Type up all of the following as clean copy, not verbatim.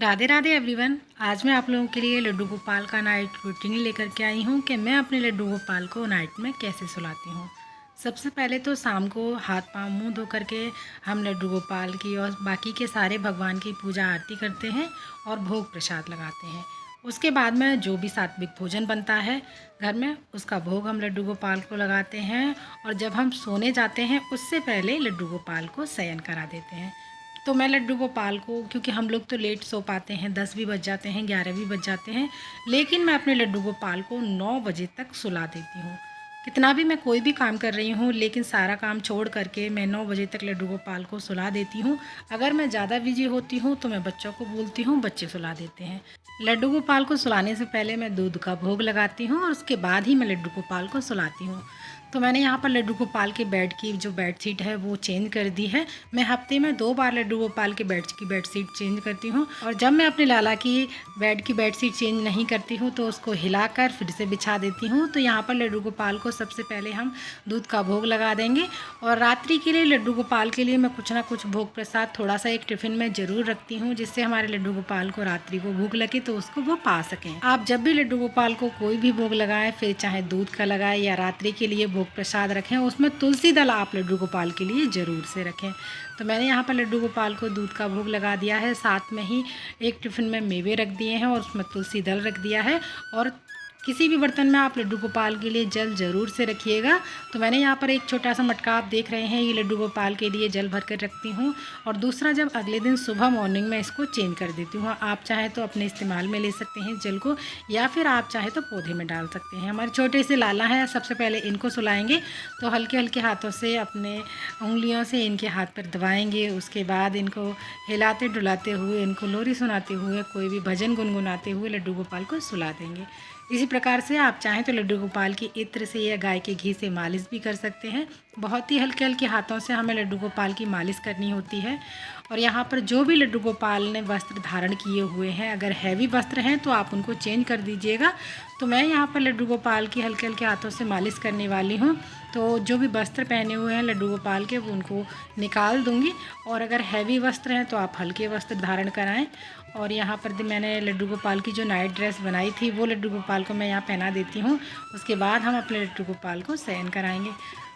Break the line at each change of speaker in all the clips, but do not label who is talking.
Radhe Radhe everyone. आज मैं आप लोगों के लिए लड्डू गोपाल का नाइट रूटीन लेकर के आई हूँ कि मैं अपने लड्डू गोपाल को नाइट में कैसे सुलाती हूँ। सबसे पहले तो शाम को हाथ पांव मुंह धो करके हम लड्डू गोपाल की और बाकी के सारे भगवान की पूजा आरती करते हैं और भोग प्रसाद लगाते हैं। उसके बाद में जो भी सात्विक भोजन बनता है घर में उसका भोग हम लड्डू गोपाल को लगाते हैं और जब हम सोने जाते हैं उससे पहले लड्डू गोपाल को शयन करा देते हैं। तो मैं लड्डू गोपाल को, क्योंकि हम लोग तो लेट सो पाते हैं, 10 भी बज जाते हैं, 11 भी बज जाते हैं, लेकिन मैं अपने लड्डू गोपाल को 9 बजे तक सुला देती हूँ। कितना भी मैं कोई भी काम कर रही हूँ लेकिन सारा काम छोड़ करके मैं 9 बजे तक लड्डू गोपाल को सुला देती हूँ। अगर मैं ज़्यादा बिजी होती हूँ तो मैं बच्चों को बोलती हूँ, बच्चे सुला देते हैं। लड्डू गोपाल को सुलाने से पहले मैं दूध का भोग लगाती हूँ और उसके बाद ही मैं लड्डू गोपाल को सुलाती हूँ। तो मैंने यहाँ पर लड्डू गोपाल के बेड की जो बेडशीट है वो चेंज कर दी है। मैं हफ्ते में 2 बार लड्डू गोपाल के बेड की बेडशीट चेंज करती हूँ और जब मैं अपने लाला की बेड की बेडशीट चेंज नहीं करती हूँ तो उसको हिलाकर फिर से बिछा देती हूँ। तो यहाँ पर लड्डू गोपाल को सबसे पहले हम दूध का भोग लगा देंगे और रात्रि के लिए लड्डू गोपाल के लिए मैं कुछ ना कुछ भोग प्रसाद थोड़ा सा एक टिफ़िन में ज़रूर रखती हूँ, जिससे हमारे लड्डू गोपाल को रात्रि को भूख लगे तो उसको वो पा सकें। आप जब भी लड्डू गोपाल को कोई भी भोग लगाएं, फिर चाहे दूध का लगाएं या रात्रि के लिए भोग प्रसाद रखें, उसमें तुलसी दल आप लड्डू गोपाल के लिए ज़रूर से रखें। तो मैंने यहाँ पर लड्डू गोपाल को दूध का भोग लगा दिया है, साथ में ही एक टिफ़िन में मेवे रख दिए हैं और उसमें तुलसी दल रख दिया है। और किसी भी बर्तन में आप लड्डू गोपाल के लिए जल ज़रूर से रखिएगा। तो मैंने यहाँ पर एक छोटा सा मटका आप देख रहे हैं, ये लड्डू गोपाल के लिए जल भर कर रखती हूँ और दूसरा जब अगले दिन सुबह मॉर्निंग में इसको चेंज कर देती हूँ। आप चाहे तो अपने इस्तेमाल में ले सकते हैं जल को, या फिर आप चाहे तो पौधे में डाल सकते हैं। हमारे छोटे से लाला हैं, सबसे पहले इनको सुलाएंगे तो हल्के हल्के हाथों से अपने उंगलियों से इनके हाथ पर दबाएंगे। उसके बाद इनको हिलाते डुलाते हुए, इनको लोरी सुनाते हुए, कोई भी भजन गुनगुनाते हुए लड्डू गोपाल को सुला देंगे। इसी प्रकार से आप चाहें तो लड्डू गोपाल की इत्र से या गाय के घी से मालिश भी कर सकते हैं। बहुत ही हल्के हल्के हाथों से हमें लड्डू गोपाल की मालिश करनी होती है। और यहाँ पर जो भी लड्डू गोपाल ने वस्त्र धारण किए हुए हैं, अगर हैवी वस्त्र हैं तो आप उनको चेंज कर दीजिएगा। तो मैं यहाँ पर लड्डू गोपाल की हल्के हल्के हाथों से मालिश करने वाली हूँ। तो जो भी वस्त्र पहने हुए हैं लड्डू गोपाल के वो उनको निकाल दूँगी, और अगर हैवी वस्त्र हैं तो आप हल्के वस्त्र धारण कराएं। और यहाँ पर मैंने लड्डू गोपाल की जो नाइट ड्रेस बनाई थी वो लड्डू गोपाल को मैं यहाँ पहना देती हूँ। उसके बाद हम अपने लड्डू गोपाल को शयन कराएंगे।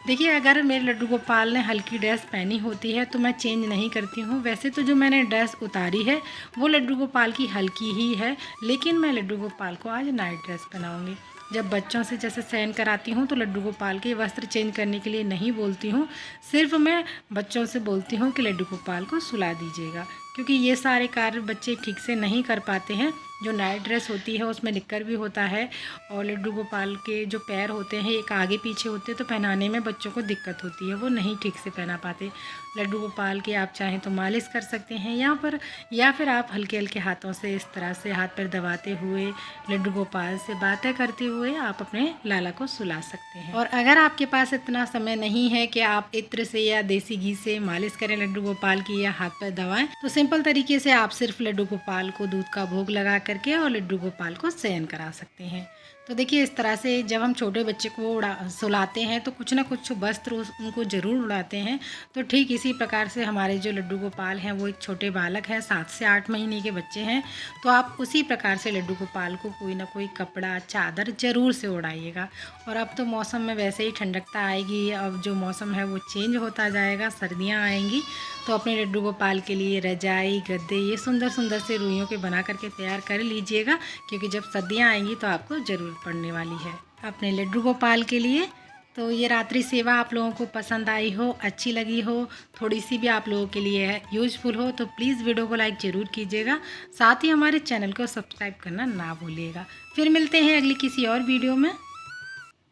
देखिए, अगर मेरे लड्डू गोपाल ने हल्की ड्रेस पहनी होती है तो मैं चेंज नहीं करती हूँ। वैसे तो जो मैंने ड्रेस उतारी है वो लड्डू गोपाल की हल्की ही है, लेकिन मैं लड्डू गोपाल को आज नाइट ड्रेस पहनाऊँगी। जब बच्चों से जैसे शयन कराती हूँ तो लड्डू गोपाल के वस्त्र चेंज करने के लिए नहीं बोलती हूँ, सिर्फ मैं बच्चों से बोलती हूँ कि लड्डू गोपाल को सुला दीजिएगा, क्योंकि ये सारे कार्य बच्चे ठीक से नहीं कर पाते हैं। जो नाइट ड्रेस होती है उसमें निक्कर भी होता है और लड्डू गोपाल के जो पैर होते हैं एक आगे पीछे होते हैं, तो पहनाने में बच्चों को दिक्कत होती है, वो नहीं ठीक से पहना पाते। लड्डू गोपाल की आप चाहें तो मालिश कर सकते हैं यहाँ पर, या फिर आप हल्के हल्के हाथों से इस तरह से हाथ पर दबाते हुए लड्डू गोपाल से बातें करते हुए आप अपने लाला को सुला सकते हैं। और अगर आपके पास इतना समय नहीं है कि आप इत्र से या देसी घी से मालिश करें लड्डू गोपाल की या हाथ पर दबाएं, तो सिंपल तरीके से आप सिर्फ लड्डू गोपाल को दूध का भोग लगा करके और लड्डू गोपाल को शयन करा सकते हैं। तो देखिए, इस तरह से जब हम छोटे बच्चे को सुलाते हैं तो कुछ ना कुछ वस्त्र उनको ज़रूर उड़ाते हैं। तो ठीक इसी प्रकार से हमारे जो लड्डू गोपाल हैं वो एक छोटे बालक हैं, 7 से 8 महीने के बच्चे हैं। तो आप उसी प्रकार से लड्डू गोपाल को कोई ना कोई कपड़ा चादर ज़रूर से उड़ाइएगा। और अब तो मौसम में वैसे ही ठंडकता आएगी, अब जो मौसम है वो चेंज होता जाएगा, सर्दियाँ आएंगी, तो अपने लड्डू गोपाल के लिए रजाई गद्दे ये सुंदर सुंदर से रुइयों के बना करके तैयार कर लीजिएगा, क्योंकि जब सर्दियाँ आएंगी तो आपको ज़रूरत पड़ने वाली है अपने लड्डू गोपाल के लिए। तो ये रात्रि सेवा आप लोगों को पसंद आई हो, अच्छी लगी हो, थोड़ी सी भी आप लोगों के लिए यूजफुल हो तो प्लीज़ वीडियो को लाइक ज़रूर कीजिएगा। साथ ही हमारे चैनल को सब्सक्राइब करना ना भूलिएगा। फिर मिलते हैं अगली किसी और वीडियो में।